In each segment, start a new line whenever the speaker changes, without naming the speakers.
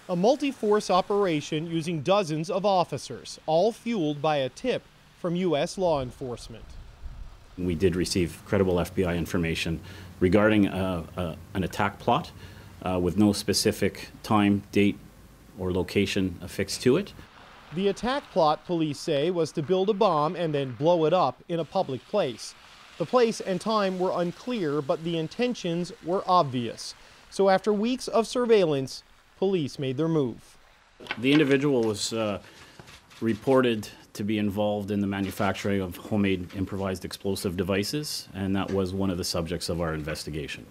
A multi-force operation using dozens of officers, all fueled by a tip from U.S. law enforcement.
We did receive credible FBI information regarding an attack plot with no specific time, date, or location affixed to it.
The attack plot, police say, was to build a bomb and then blow it up in a public place. The place and time were unclear, but the intentions were obvious. So after weeks of surveillance, police made their move.
The individual was reported to be involved in the manufacturing of homemade improvised explosive devices, and that was one of the subjects of our investigation.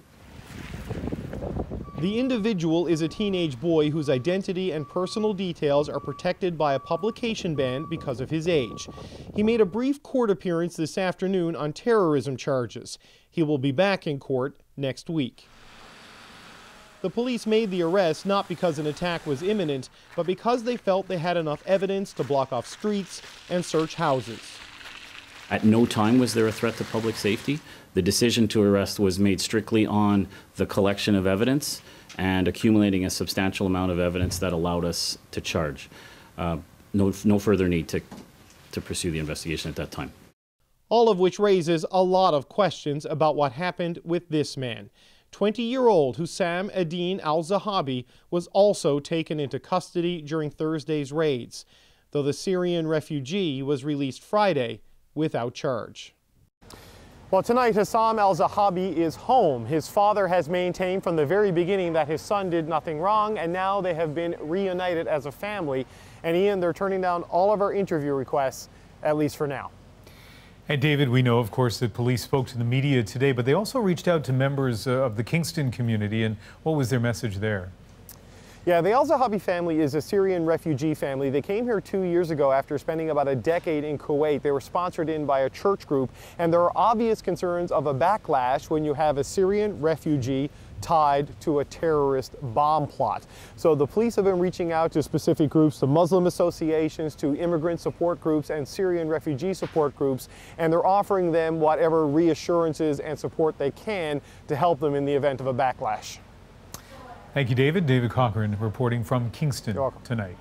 The individual is a teenage boy whose identity and personal details are protected by a publication ban because of his age. He made a brief court appearance this afternoon on terrorism charges. He will be back in court next week. The police made the arrest not because an attack was imminent, but because they felt they had enough evidence to block off streets and search houses.
At no time was there a threat to public safety. The decision to arrest was made strictly on the collection of evidence and accumulating a substantial amount of evidence that allowed us to charge. No further need to pursue the investigation at that time.
All of which raises a lot of questions about what happened with this man. 20-year-old Hussam Adine al-Zahabi was also taken into custody during Thursday's raids, though the Syrian refugee was released Friday without charge. Well, tonight, Hussam al-Zahabi is home. His father has maintained from the very beginning that his son did nothing wrong, and now they have been reunited as a family. And Ian, they're turning down all of our interview requests, at least for now.
And David, we know, of course, that police spoke to the media today, but they also reached out to members of the Kingston community. And what was their message there?
Yeah, the al-Zahabi family is a Syrian refugee family. They came here 2 years ago after spending about a decade in Kuwait. They were sponsored in by a church group, and there are obvious concerns of a backlash when you have a Syrian refugee tied to a terrorist bomb plot. So the police have been reaching out to specific groups, to Muslim associations, to immigrant support groups and Syrian refugee support groups, and they're offering them whatever reassurances and support they can to help them in the event of a backlash.
Thank you, David. David Cochran reporting from Kingston tonight.